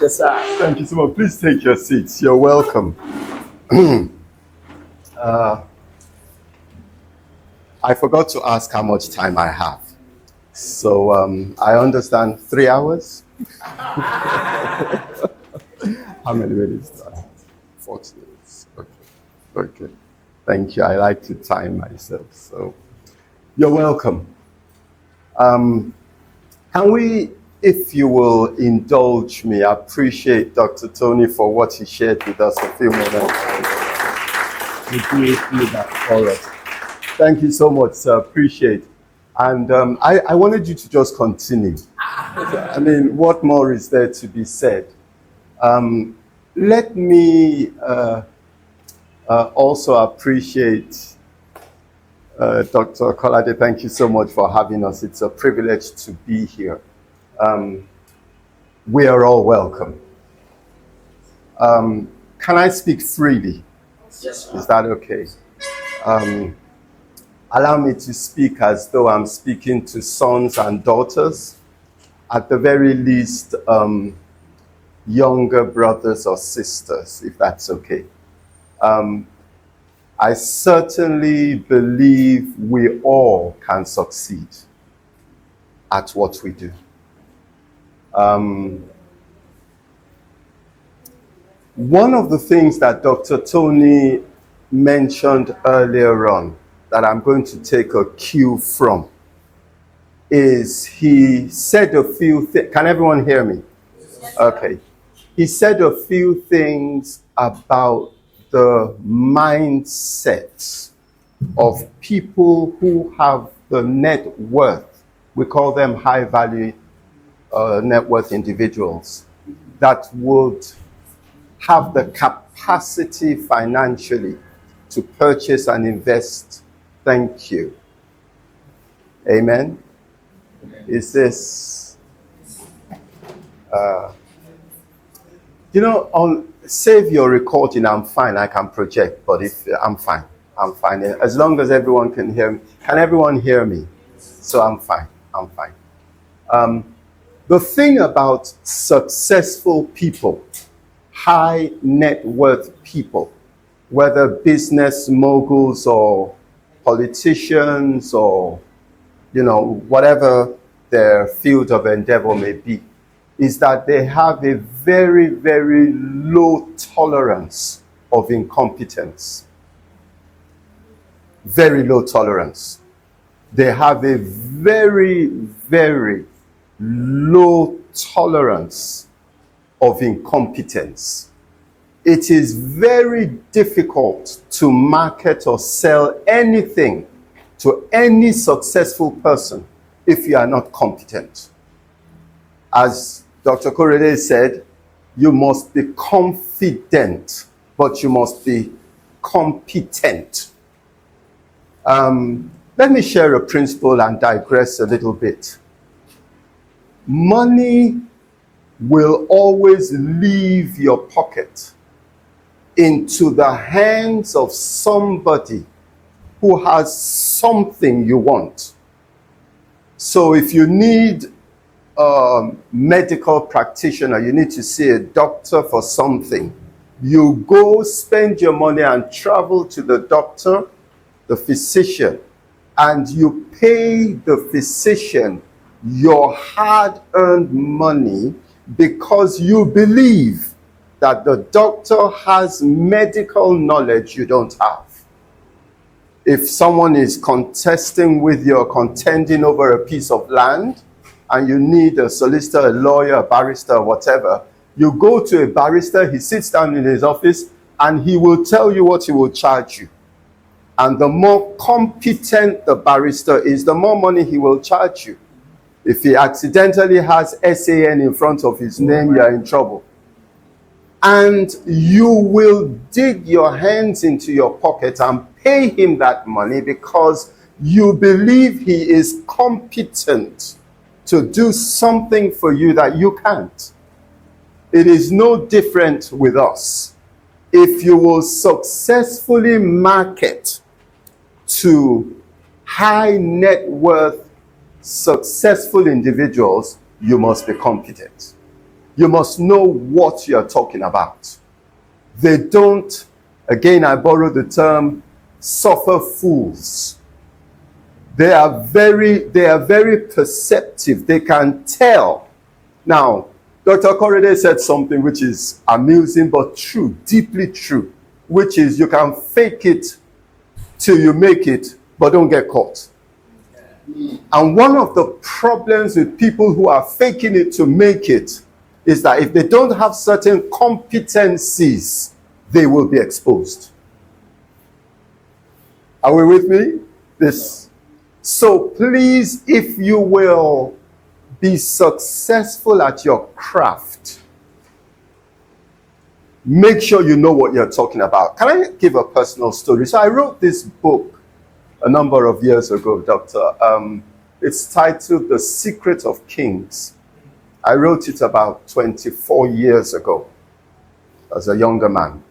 Yes, sir. Thank you so much. Please take your seats. You're welcome. I forgot to ask how much time I have. So I understand 3 hours. How many minutes? 40 minutes. Okay. Okay. Thank you. I like to time myself. So you're welcome. Can we, if you will indulge me, appreciate Dr. Tony for what he shared with us a few moments ago. Would you do that for us? Thank you so much, sir. Appreciate it. And I wanted you to just continue. I mean, what more is there to be said? Let me also appreciate Dr. Kolade. Thank you so much for having us. It's a privilege to be here. We are all welcome. Can I speak freely? Yes, sir. Is that okay? Allow me to speak as though I'm speaking to sons and daughters, at the very least, younger brothers or sisters, if that's okay. I certainly believe we all can succeed at what we do. One of the things that Dr. Tony mentioned earlier on that I'm going to take a cue from is he said a few things. Can everyone hear me? Okay. He said a few things about the mindset of people who have the net worth. We call them high value net worth individuals that would have the capacity financially to purchase and invest. Thank you. Amen. Is this, save your recording, I'm fine, I can project, but if I'm fine. As long as everyone can hear me. Can everyone hear me? So I'm fine. The thing about successful people, high net worth people, whether business moguls or politicians or, whatever their field of endeavor may be, is that they have a very, very low tolerance of incompetence. Very low tolerance. They have a very, very low tolerance of incompetence. It is very difficult to market or sell anything to any successful person if you are not competent. As Dr. Korede said, you must be confident, but you must be competent. Let me share a principle and digress a little bit. Money will always leave your pocket into the hands of somebody who has something you want. So if you need a medical practitioner, you need to see a doctor for something, you go spend your money and travel to the doctor, the physician, and you pay the physician your hard-earned money because you believe that the doctor has medical knowledge you don't have. If someone is contending over a piece of land, and you need a solicitor, a lawyer, a barrister, whatever, you go to a barrister, he sits down in his office, and he will tell you what he will charge you. And the more competent the barrister is, the more money he will charge you. If he accidentally has SAN in front of his name, you are in trouble. And you will dig your hands into your pocket and pay him that money because you believe he is competent to do something for you that you can't. It is no different with us. If you will successfully market to high net worth, successful individuals, you must be competent. You must know what you're talking about. They don't, again, I borrow the term, suffer fools. They are very perceptive. They can tell. Now, Dr. Korede said something which is amusing but true, deeply true, which is you can fake it till you make it, but don't get caught. And one of the problems with people who are faking it to make it is that if they don't have certain competencies, they will be exposed. Are we with me? So please, if you will be successful at your craft, make sure you know what you're talking about. Can I give a personal story? So I wrote this book a number of years ago, Doctor. It's titled The Secret of Kings. I wrote it about 24 years ago as a younger man.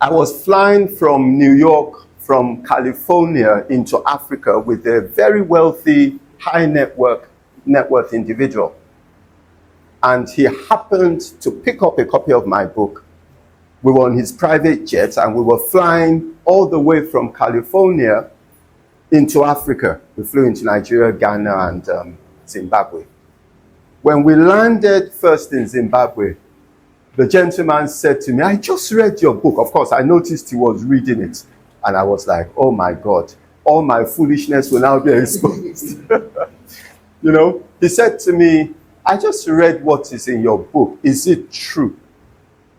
I was flying from New York, from California into Africa with a very wealthy, high net worth individual. And he happened to pick up a copy of my book. We were on his private jet and we were flying all the way from California into Africa. We flew into Nigeria, Ghana, and Zimbabwe. When we landed first in Zimbabwe, the gentleman said to me, I just read your book. Of course, I noticed he was reading it. And I was like, oh my God, all my foolishness will now be exposed. You know, he said to me, I just read what is in your book. Is it true?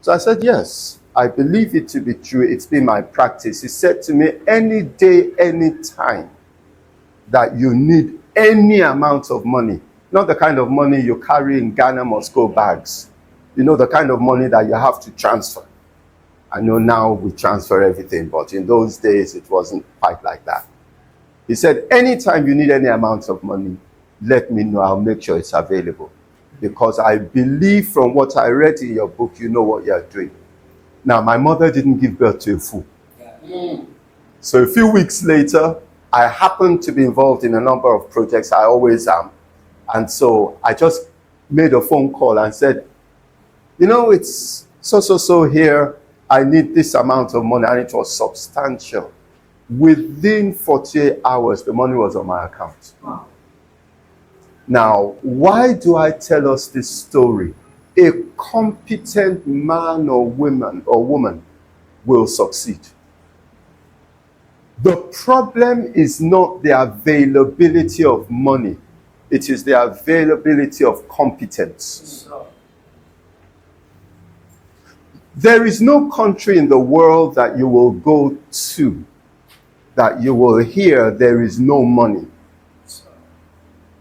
So I said, yes, I believe it to be true. It's been my practice. He said to me, any day, any time that you need any amount of money, not the kind of money you carry in Ghana must go bags. You know, the kind of money that you have to transfer. I know now we transfer everything, but in those days it wasn't quite like that. He said, anytime you need any amount of money, let me know. I'll make sure it's available. Because I believe from what I read in your book, you know what you're doing. Now, my mother didn't give birth to a fool. So a few weeks later, I happened to be involved in a number of projects. I always am. And so I just made a phone call and said, you know, it's so here. I need this amount of money. And it was substantial. Within 48 hours, the money was on my account. Wow. Now, why do I tell us this story? A competent man or woman will succeed. The problem is not the availability of money. It is the availability of competence. There is no country in the world that you will go to that you will hear there is no money.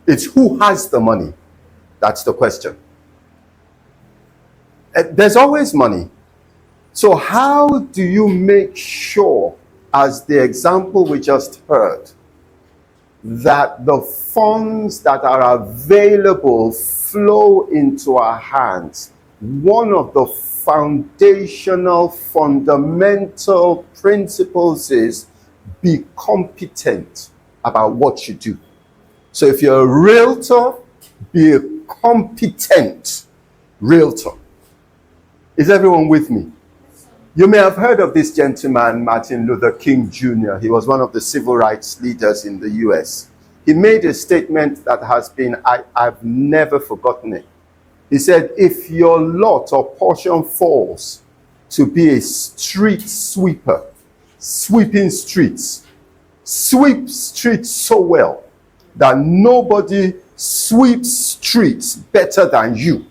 It's who has the money. That's the question. There's always money. So how do you make sure, as the example we just heard, that the funds that are available flow into our hands? One of the fundamental principles is be competent about what you do. So if you're a realtor, be a competent realtor. Is everyone with me? You may have heard of this gentleman, Martin Luther King Jr. He was one of the civil rights leaders in the US. He made a statement that has been, I've never forgotten it. He said, if your lot or portion falls to be a street sweeper, sweeping streets, sweep streets so well that nobody sweeps streets better than you.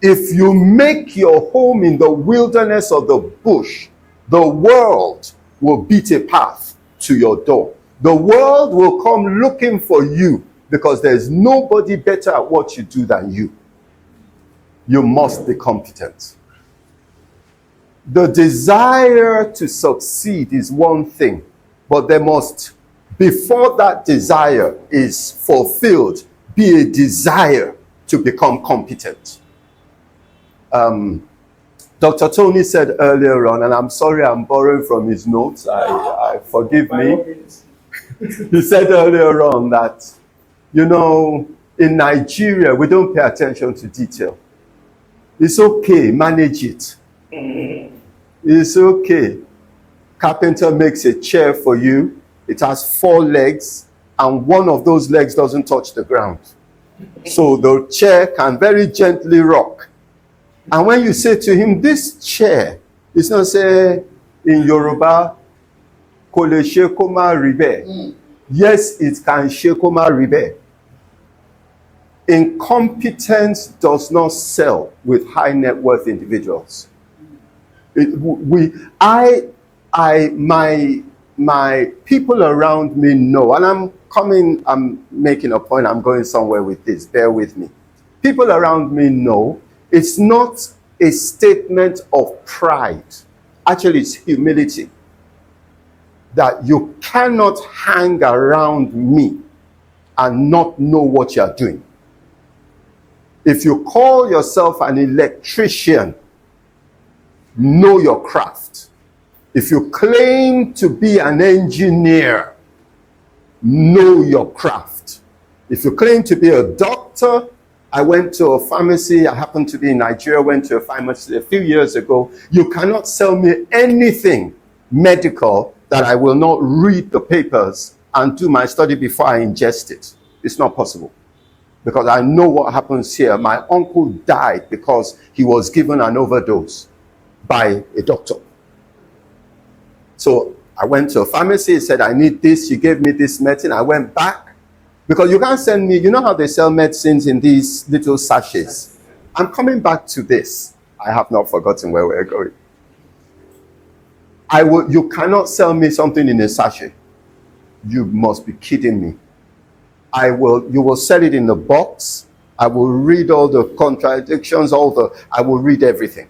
If you make your home in the wilderness or the bush, the world will beat a path to your door. The world will come looking for you because there's nobody better at what you do than you. You must be competent. The desire to succeed is one thing, but there must, before that desire is fulfilled, be a desire to become competent. Dr. Tony said earlier on, and I'm sorry I'm borrowing from his notes, I forgive me. He said earlier on that, you know, In Nigeria, we don't pay attention to detail. It's okay, manage it. It's okay. Carpenter makes a chair for you. It has 4 legs, and one of those legs doesn't touch the ground. So the chair can very gently rock. And when you say to him, this chair, it's not say in Yoruba, Kole Shekoma Ribe. Yes, it can Shekoma Ribe. Incompetence does not sell with high net worth individuals. My people around me know, and I'm making a point, I'm going somewhere with this, bear with me. People around me know it's not a statement of pride. Actually, it's humility. That you cannot hang around me and not know what you're doing. If you call yourself an electrician, know your craft. If you claim to be an engineer, know your craft. If you claim to be a doctor, I went to a pharmacy, I happened to be in Nigeria, went to a pharmacy a few years ago. You cannot sell me anything medical that I will not read the papers and do my study before I ingest it. It's not possible. Because I know what happens here. My uncle died because he was given an overdose by a doctor. So I went to a pharmacy, he said, I need this, you gave me this medicine. I went back, because you can't send me, you know how they sell medicines in these little sachets. I'm coming back to this. I have not forgotten where we're going. You cannot sell me something in a sachet. You must be kidding me. You will sell it in the box. I will read all the contradictions, I will read everything.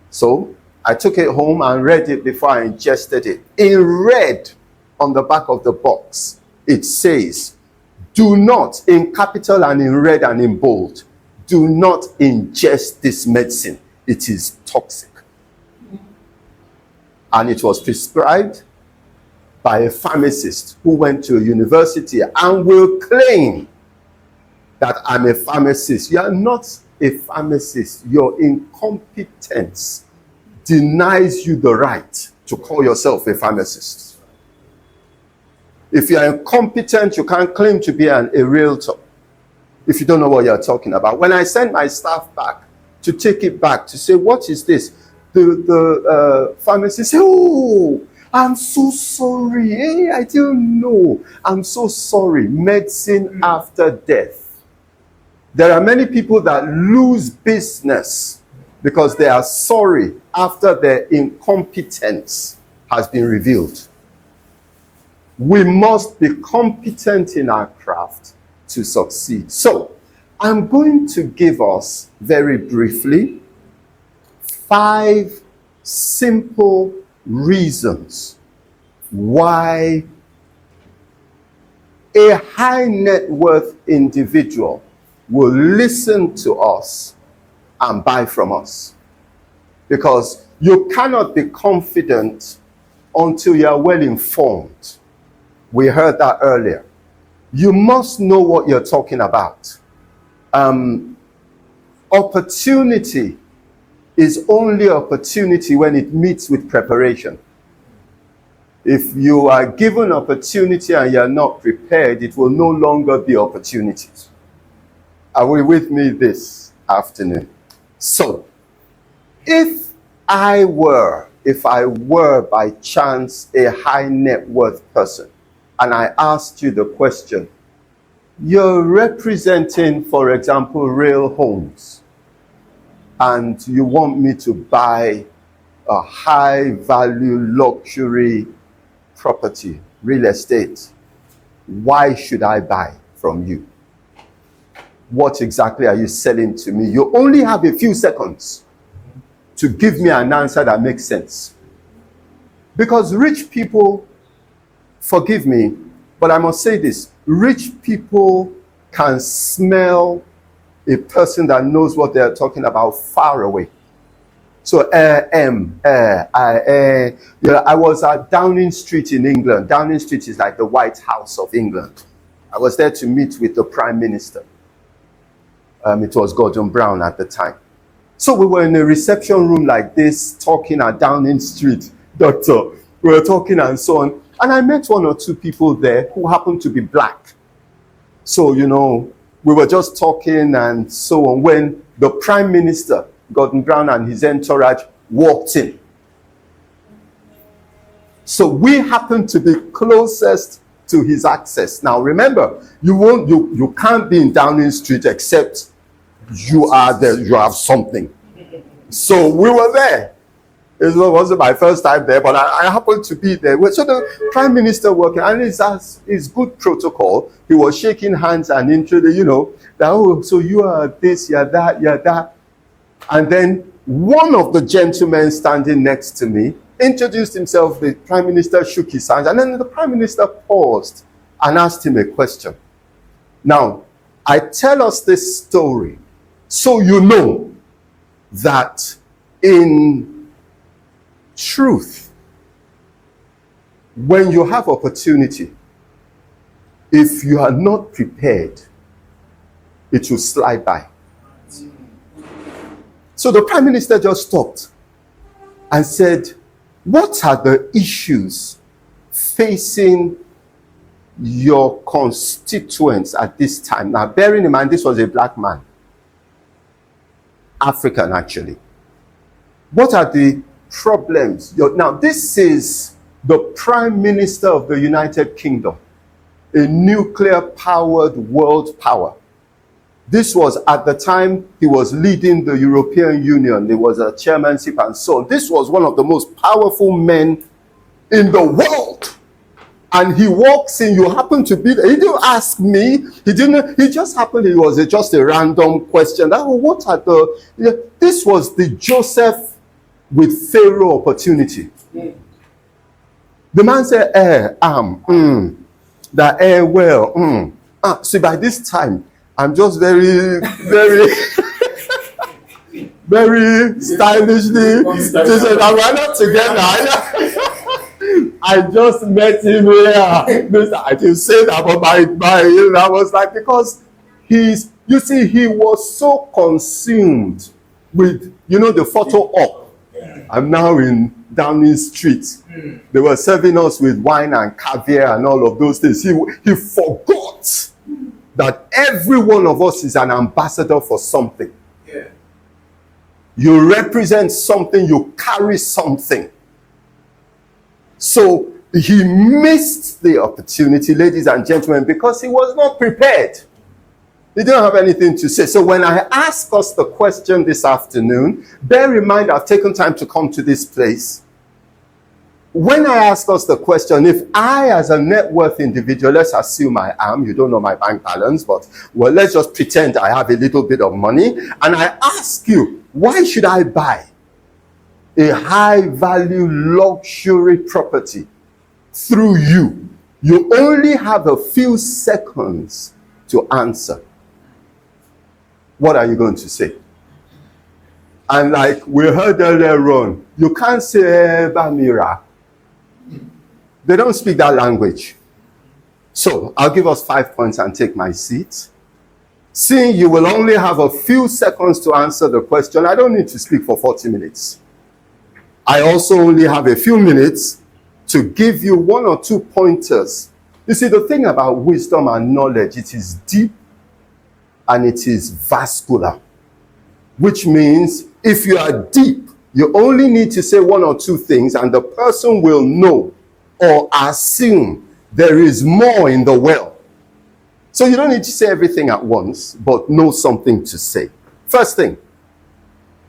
So I took it home and read it before I ingested it. In red on the back of the box, it says, do not, in capital and in red and in bold, do not ingest this medicine. It is toxic. And it was prescribed by a pharmacist who went to a university and will claim that I'm a pharmacist. You are not a pharmacist. Your incompetence denies you the right to call yourself a pharmacist. If you are incompetent, you can't claim to be a realtor if you don't know what you're talking about. When I send my staff back to take it back to say, what is this? The pharmacist said, oh, I'm so sorry. Hey, I didn't know. I'm so sorry. Medicine after death. There are many people that lose business because they are sorry after their incompetence has been revealed. We must be competent in our craft to succeed. So, I'm going to give us very briefly 5 simple reasons why a high net worth individual will listen to us and buy from us. Because you cannot be confident until you are well informed. We heard that earlier. You must know what you're talking about. Opportunity is only opportunity when it meets with preparation. If you are given opportunity and you're not prepared, it will no longer be opportunity. Are we with me this afternoon? So, if I were by chance a high net worth person, and I asked you the question, you're representing, for example, real homes, and you want me to buy a high value luxury property, real estate, why should I buy from you? What exactly are you selling to me? You only have a few seconds to give me an answer that makes sense. Because rich people, forgive me, but I must say this, rich people can smell a person that knows what they're talking about far away. So, I was at Downing Street in England. Downing Street is like the White House of England. I was there to meet with the Prime Minister. It was Gordon Brown at the time. So we were in a reception room like this, talking at Downing Street, doctor. We were talking and so on. And I met one or two people there who happened to be black. So, you know, we were just talking and so on when the Prime Minister, Gordon Brown, and his entourage walked in. So we happened to be closest to his access. Now remember, you can't be in Downing Street except you are there, you have something. So we were there. It wasn't my first time there, but I happened to be there. So the Prime Minister working, and it's good protocol. He was shaking hands and introducing, you know, that, oh, so you are this, you're that, you're that. And then one of the gentlemen standing next to me introduced himself. The Prime Minister shook his hand, and then the Prime Minister paused and asked him a question. Now, I tell us this story so you know that in truth, when you have opportunity, if you are not prepared, it will slide by. So the Prime Minister just stopped and said, what are the issues facing your constituents at this time? Now, bearing in mind, this was a black man. African, actually. What are the problems? Now, this is the Prime Minister of the United Kingdom, a nuclear-powered world power. This was at the time he was leading the European Union. There was a chairmanship and so on. This was one of the most powerful men in the world. And he walks in, you happen to be there. He didn't ask me. He just happened, it was just a random question. What are the, this was the Joseph with Pharaoh opportunity. The man said, so by this time, I'm just very, very, very stylishly, we're not together. I just met him here. I didn't say that, but I was like, because you see, he was so consumed with, the photo op. I'm now in Downing Street. They were serving us with wine and caviar and all of those things. He forgot that every one of us is an ambassador for something. Yeah. You represent something, you carry something. So he missed the opportunity, ladies and gentlemen, because he was not prepared. He didn't have anything to say. So when I ask us the question this afternoon, bear in mind I've taken time to come to this place. When I ask us the question, if I as a net worth individual, let's assume I am, you don't know my bank balance, but well, let's just pretend I have a little bit of money, and I ask you, why should I buy a high value luxury property through you? You only have a few seconds to answer. What are you going to say? And like we heard earlier on, you can't say Bamira. They don't speak that language. So I'll give us 5 points and take my seat. Seeing you will only have a few seconds to answer the question, I don't need to speak for 40 minutes. I also only have a few minutes to give you 1 or 2 pointers. You see, the thing about wisdom and knowledge, it is deep and it is vascular. Which means if you are deep, you only need to say 1 or 2 things and the person will know or assume there is more in the well. So you don't need to say everything at once, but know something to say. First thing,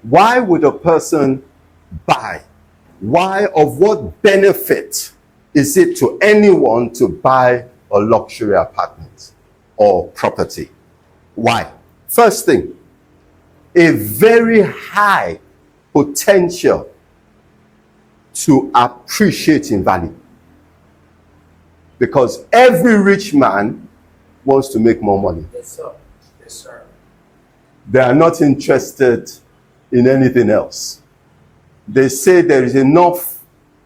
why would a person buy? Why, of what benefit is it to anyone to buy a luxury apartment or property? Why? First thing, a very high potential to appreciate in value. Because every rich man wants to make more money. Yes, sir. Yes, sir. They are not interested in anything else. They say there is enough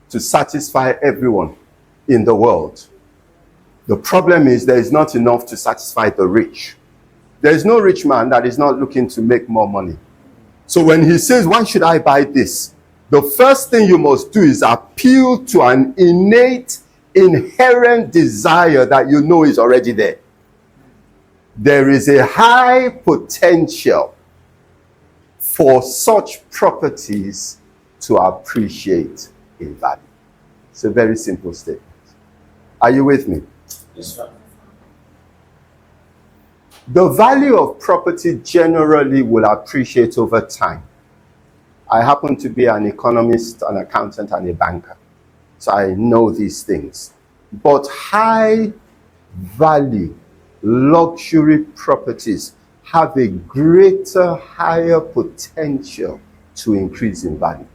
to satisfy everyone in the world. The problem is there is not enough to satisfy the rich. There is no rich man that is not looking to make more money. So when he says, why should I buy this? The first thing you must do is appeal to an innate, inherent desire that you know is already there. There is a high potential for such properties to appreciate in value. It's a very simple statement. Are you with me? Yes, sir. The value of property generally will appreciate over time. I happen to be an economist, an accountant, and a banker, so I know these things. But high value luxury properties have a greater, higher potential to increase in value.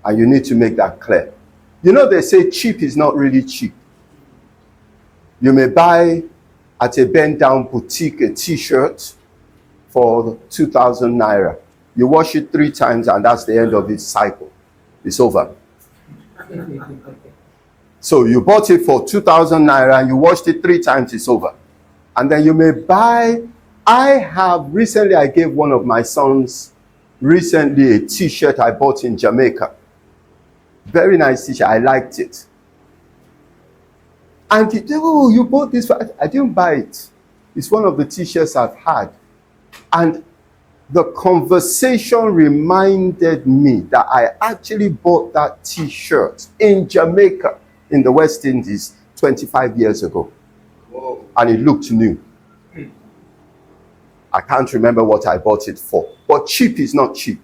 And you need to make that clear. You know, they say cheap is not really cheap. You may buy at a bend down boutique a t-shirt for 2,000 naira. You wash it 3 times and that's the end of its cycle. It's over. So you bought it for 2,000 naira and you washed it 3 times, it's over. And then you may buy, I gave one of my sons recently a t-shirt I bought in Jamaica. Very nice t-shirt, I liked it. And he said, oh, you bought this? I didn't buy it. It's one of the t-shirts I've had. And the conversation reminded me that I actually bought that t-shirt in Jamaica, in the West Indies, 25 years ago. Whoa. And it looked new. I can't remember what I bought it for. But cheap is not cheap.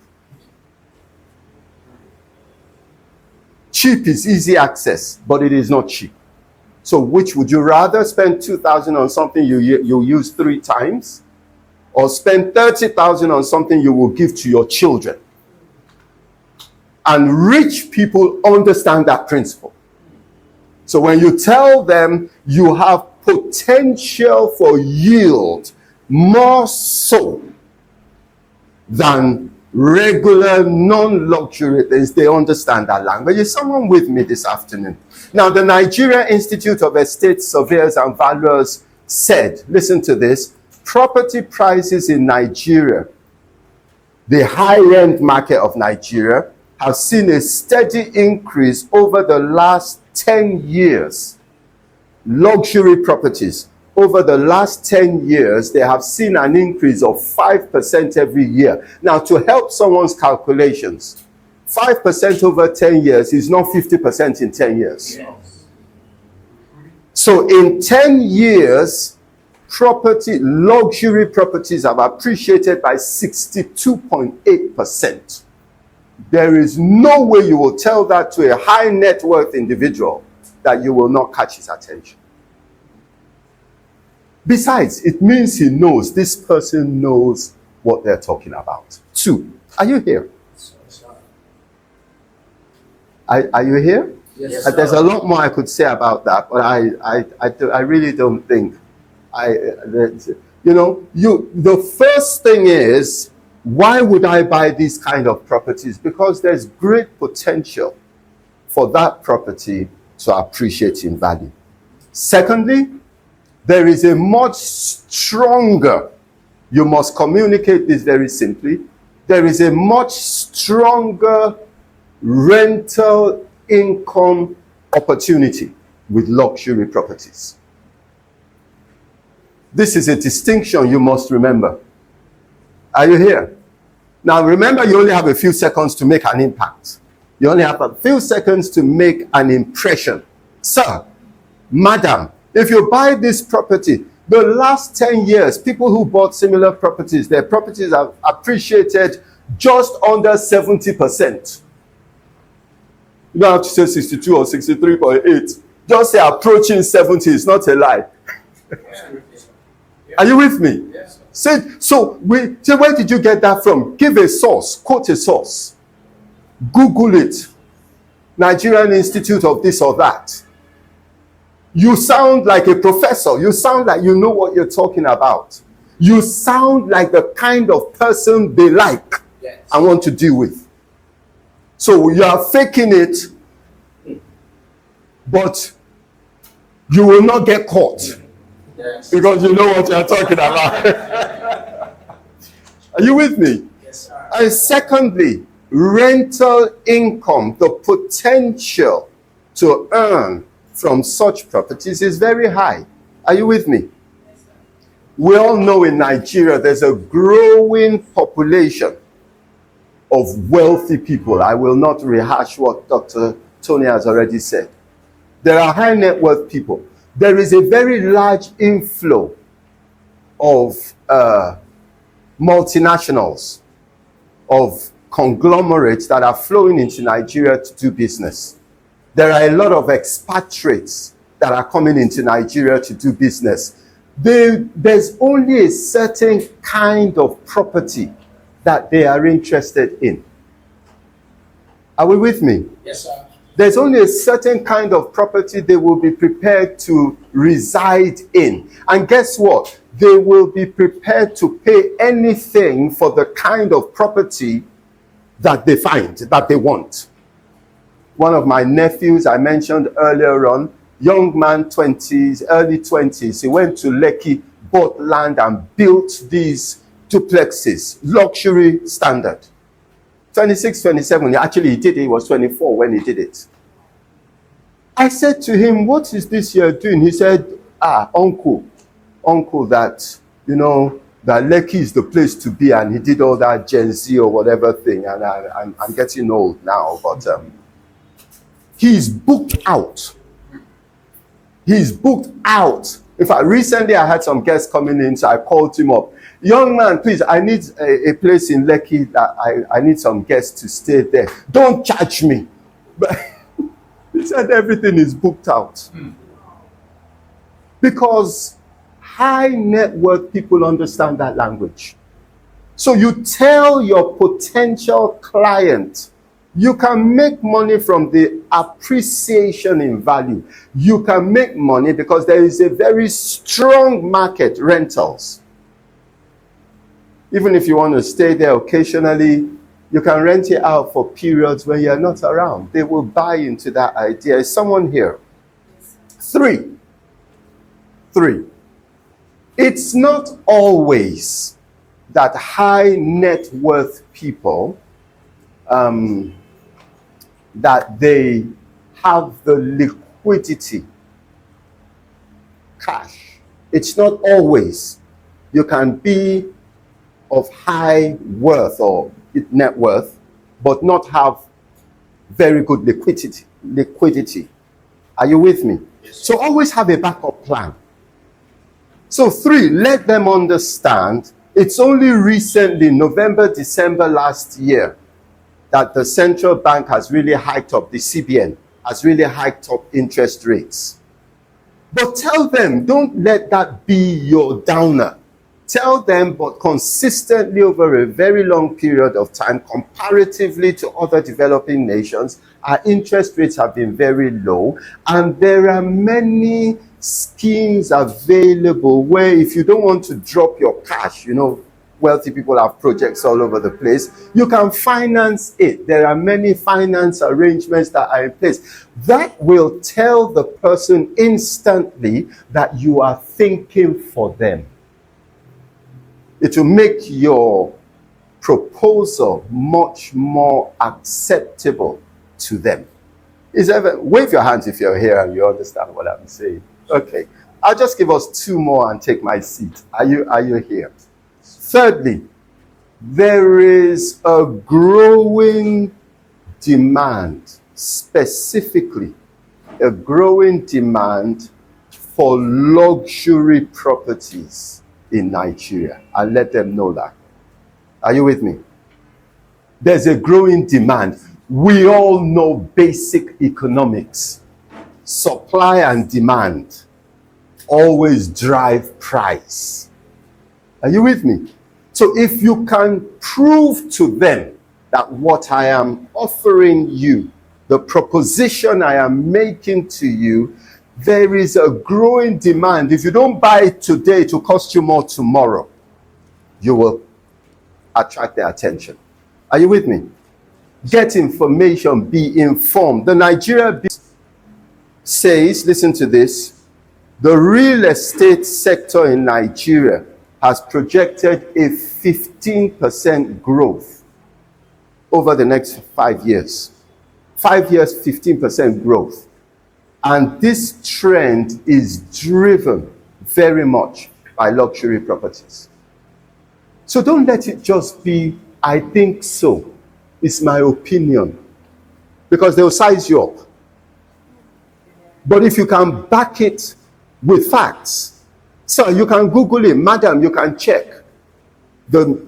Cheap is easy access, but it is not cheap. So which would you rather spend 2,000 on something you use 3 times, or spend 30,000 on something you will give to your children? And rich people understand that principle. So when you tell them you have potential for yield more so than regular non-luxury things, they understand that language. Is someone with me this afternoon? Now, the Nigerian Institute of Estate Surveyors and Valuers said, listen to this, property prices in Nigeria, the high-end market of Nigeria, have seen a steady increase over the last 10 years. Luxury properties, over the last 10 years, they have seen an increase of 5% every year. Now, to help someone's calculations, 5% over 10 years is not 50% in 10 years. Yes. So in 10 years, luxury properties have appreciated by 62.8%. There is no way you will tell that to a high net worth individual that you will not catch his attention. Besides, it means he knows, this person knows what they're talking about. 2, are you here? Are you here? Yes, there's a lot more I could say about that, but I really don't think. The first thing is, why would I buy these kind of properties? Because there's great potential for that property to appreciate in value. Secondly, there is a much stronger, you must communicate this very simply, there is a much stronger rental income opportunity with luxury properties. This is a distinction you must remember. Are you here? Now remember, you only have a few seconds to make an impact. You only have a few seconds to make an impression. Sir, madam, if you buy this property, the last 10 years, people who bought similar properties, their properties have appreciated just under 70%. You don't have to say 62 or 63.8. Just say approaching 70 is not a lie. Are you with me? Yes. So where did you get that from? Give a source, quote a source. Google it. Nigerian Institute of this or that. You sound like a professor. You sound like you know what you're talking about. You sound like the kind of person they like and want to deal with. So you are faking it, but you will not get caught. Yes. Because you know what you're talking about. Are you with me? Yes, sir. And secondly, rental income, the potential to earn from such properties is very high. Are you with me? We all know in Nigeria there's a growing population of wealthy people. I will not rehash what Dr. Tony has already said. There are high net worth people. There is a very large inflow of multinationals, of conglomerates that are flowing into Nigeria to do business. There are a lot of expatriates that are coming into Nigeria to do business. There's only a certain kind of property that they are interested in. Are we with me? Yes, sir. There's only a certain kind of property they will be prepared to reside in. And guess what? They will be prepared to pay anything for the kind of property that they find, that they want. One of my nephews I mentioned earlier on, young man, 20s, early 20s, he went to Lekki, bought land and built these duplexes, luxury standard. 26, 27, actually he did it, he was 24 when he did it. I said to him, what is this you're doing? He said, uncle, that, you know, that Lekki is the place to be, and he did all that Gen Z or whatever thing, and I'm getting old now, but he's booked out. He's booked out. In fact, recently I had some guests coming in, so I called him up. Young man, please, I need a place in Lekki that I need some guests to stay there. Don't charge me. But he said everything is booked out. Because high net worth people understand that language. So you tell your potential client, you can make money from the appreciation in value. You can make money because there is a very strong market, rentals. Even if you want to stay there occasionally, you can rent it out for periods when you're not around. They will buy into that idea. Is someone here? Three. It's not always that high net worth people that they have the liquidity, cash. It's not always. You can be of high worth or net worth, but not have very good liquidity. Are you with me? Yes. So always have a backup plan. So 3, let them understand it's only recently, November, December last year, that the central bank has really hiked up, the CBN has really hiked up interest rates. But tell them, don't let that be your downer. Tell them, but consistently over a very long period of time, comparatively to other developing nations, our interest rates have been very low, and there are many schemes available where if you don't want to drop your cash, you know, wealthy people have projects all over the place, you can finance it. There are many finance arrangements that are in place. That will tell the person instantly that you are thinking for them. It will make your proposal much more acceptable to them. Wave your hands if you're here and you understand what I'm saying. Okay, I'll just give us 2 more and take my seat. Are you here? Thirdly, there is a growing demand, specifically a growing demand for luxury properties in Nigeria. I'll let them know that. Are you with me? There's a growing demand. We all know basic economics. Supply and demand always drive price. Are you with me? So if you can prove to them that what I am offering you, the proposition I am making to you, there is a growing demand. If you don't buy it today, it will cost you more tomorrow. You will attract their attention. Are you with me? Get information, be informed. The Nigeria says, listen to this, The real estate sector in Nigeria has projected a 15% growth over the next 5 years. 5 years, 15% growth. And this trend is driven very much by luxury properties. So don't let it just be, I think so. It's my opinion. Because they'll size you up. But if you can back it with facts, so you can Google it, madam, you can check. The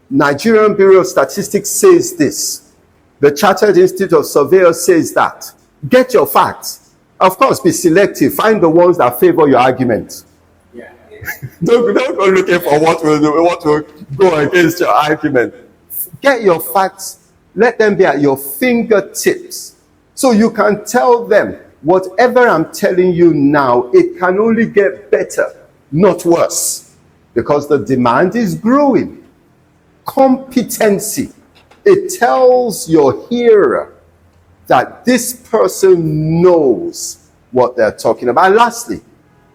Nigerian Bureau of Statistics says this. The Chartered Institute of Surveyors says that. Get your facts. Of course, be selective. Find the ones that favor your argument. Yeah. don't go looking for what will go against your argument. Get your facts. Let them be at your fingertips. So you can tell them, whatever I'm telling you now, it can only get better, not worse. Because the demand is growing. Competency. It tells your hearer that this person knows what they're talking about. And lastly,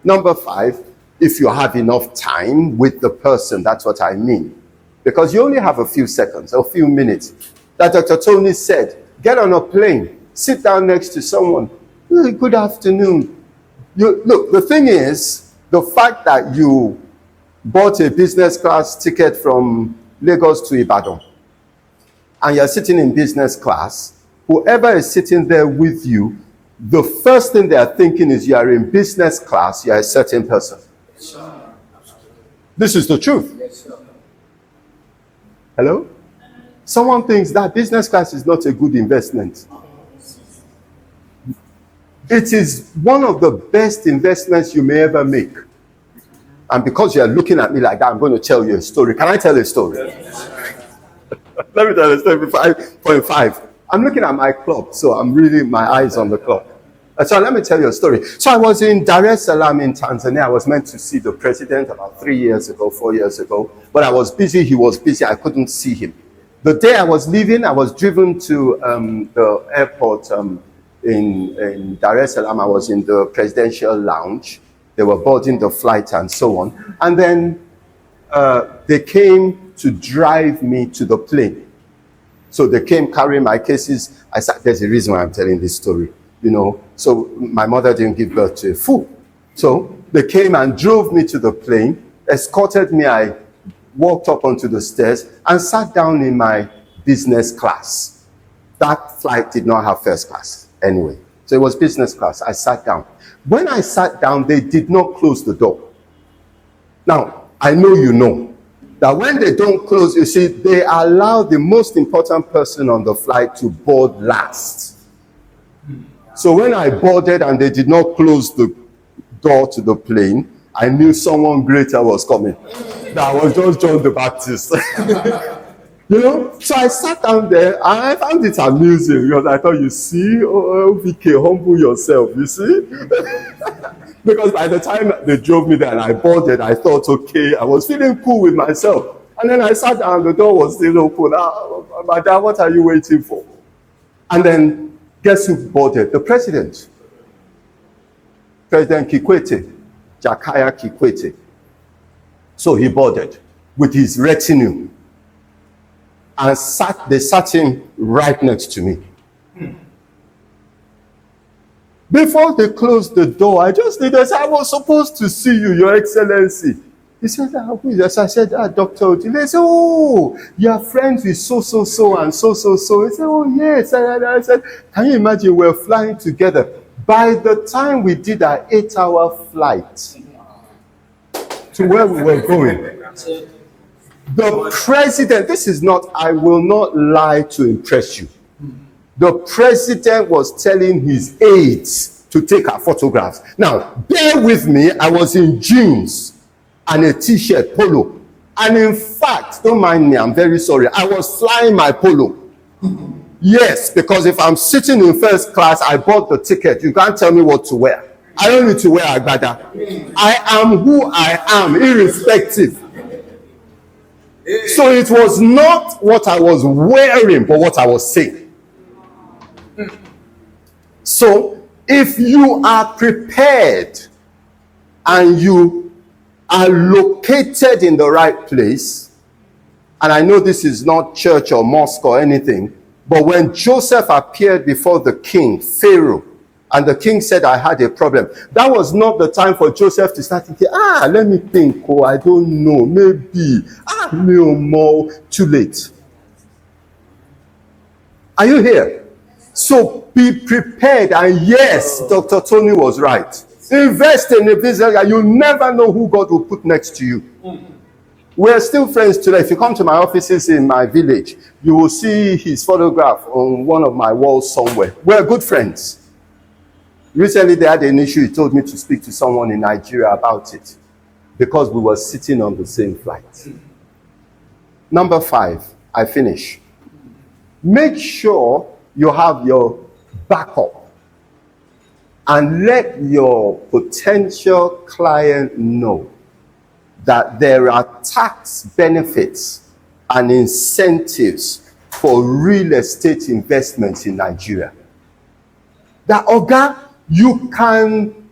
number 5, if you have enough time with the person, that's what I mean. Because you only have a few seconds, a few minutes. That Dr. Tony said, get on a plane, sit down next to someone. Good afternoon. Look, the thing is, the fact that you bought a business class ticket from Lagos to Ibadan, and you're sitting in business class, whoever is sitting there with you, the first thing they are thinking is you are in business class, you are a certain person. Yes, sir. This is the truth. Yes, sir. Hello? Someone thinks that business class is not a good investment. It is one of the best investments you may ever make. And because you are looking at me like that, I'm going to tell you a story. Can I tell a story? Yes. Let me tell you a story. 5.5. I'm looking at my clock, so I'm reading my eyes on the clock. So let me tell you a story. So I was in Dar es Salaam in Tanzania. I was meant to see the president about 4 years ago. But I was busy. He was busy. I couldn't see him. The day I was leaving, I was driven to the airport in Dar es Salaam. I was in the presidential lounge. They were boarding the flight and so on. And then they came to drive me to the plane. So they came carrying my cases. I said, there's a reason why I'm telling this story, you know. So my mother didn't give birth to a fool. So they came and drove me to the plane, escorted me. I walked up onto the stairs and sat down in my business class. That flight did not have first class anyway. So it was business class. I sat down. When I sat down, they did not close the door. Now, I know you know that when they don't close, you see, they allow the most important person on the flight to board last. So when I boarded and they did not close the door to the plane, I knew someone greater was coming. That was just John the Baptist. You know? So I sat down there and I found it amusing because I thought, you see, VK, humble yourself, you see? Because by the time they drove me there and I boarded, I thought, okay, I was feeling cool with myself. And then I sat down, the door was still open. Madam, what are you waiting for? And then, guess who boarded? The president. President Kikwete, Jakaya Kikwete. So he boarded with his retinue. And they sat him right next to me. Before they closed the door, I said, I was supposed to see you, Your Excellency. He said, who is this? I said, Dr. Odulele. He said, oh, you are friends with so and so. He said, oh, yes. I said, can you imagine, we're flying together. By the time we did our 8-hour flight to where we were going, the president, this is not, I will not lie to impress you. The president was telling his aides to take our photographs. Now, bear with me, I was in jeans and a t-shirt, polo. And in fact, don't mind me, I'm very sorry, I was flying my polo. Yes, because if I'm sitting in first class, I bought the ticket. You can't tell me what to wear. I don't need to wear agbada. I am who I am, irrespective. So it was not what I was wearing, but what I was saying. So if you are prepared and you are located in the right place, and I know this is not church or mosque or anything, but when Joseph appeared before the king, Pharaoh, and the king said, I had a problem, that was not the time for Joseph to start thinking, let me think, I don't know, maybe, no more, too late. Are you here? So be prepared, and yes, Dr. Tony was right. Invest in a business, and you never know who God will put next to you. We're still friends today. If you come to my offices in my village, you will see his photograph on one of my walls somewhere. We're good friends. Recently, they had an issue. He told me to speak to someone in Nigeria about it because we were sitting on the same flight. Number 5, I finish. Make sure you have your backup and let your potential client know that there are tax benefits and incentives for real estate investments in Nigeria. That, Oga, you can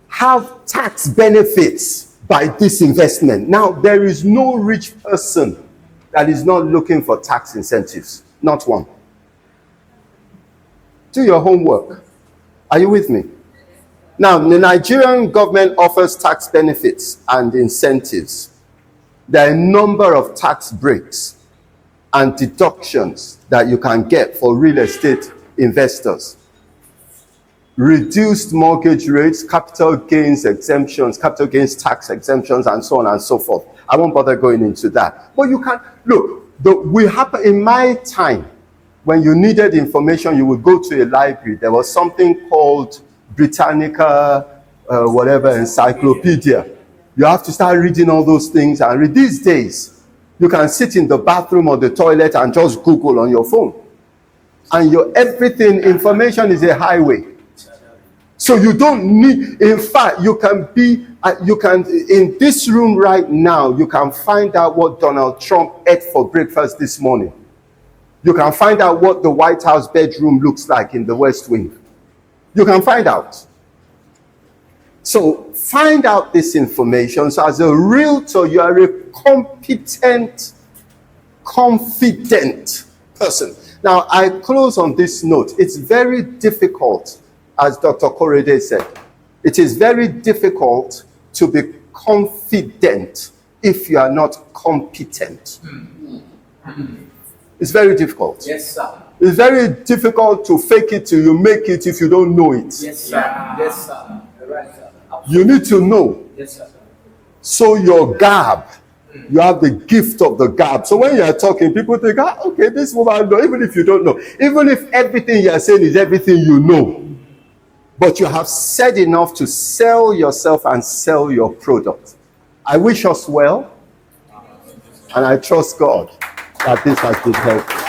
have tax benefits by this investment. Now, there is no rich person that is not looking for tax incentives. Not one. Do your homework. Are you with me? Now, the Nigerian government offers tax benefits and incentives. There are a number of tax breaks and deductions that you can get for real estate investors. Reduced mortgage rates, capital gains exemptions, capital gains tax exemptions, and so on and so forth. I won't bother going into that. But you can, look, in my time, when you needed information, you would go to a library. There was something called Britannica, encyclopedia. You have to start reading all those things. And these days, you can sit in the bathroom or the toilet and just Google on your phone. And everything, information is a highway. So you don't need, in fact, in this room right now, you can find out what Donald Trump ate for breakfast this morning. You can find out what the White House bedroom looks like in the West Wing. You can find out. So find out this information. So as a realtor, you are a competent, confident person. Now, I close on this note. It's very difficult, as Dr. Korede said, it is very difficult to be confident if you are not competent. It's very difficult. Yes, sir. It's very difficult to fake it till you make it if you don't know it. Yes, sir. Yes, sir. Right, sir. You need to know. Yes, sir. So your gab, you have the gift of the gab. So when you are talking, people think, okay, this woman knows, even if you don't know. Even if everything you are saying is everything you know. But you have said enough to sell yourself and sell your product. I wish us well, and I trust God that this has been helpful.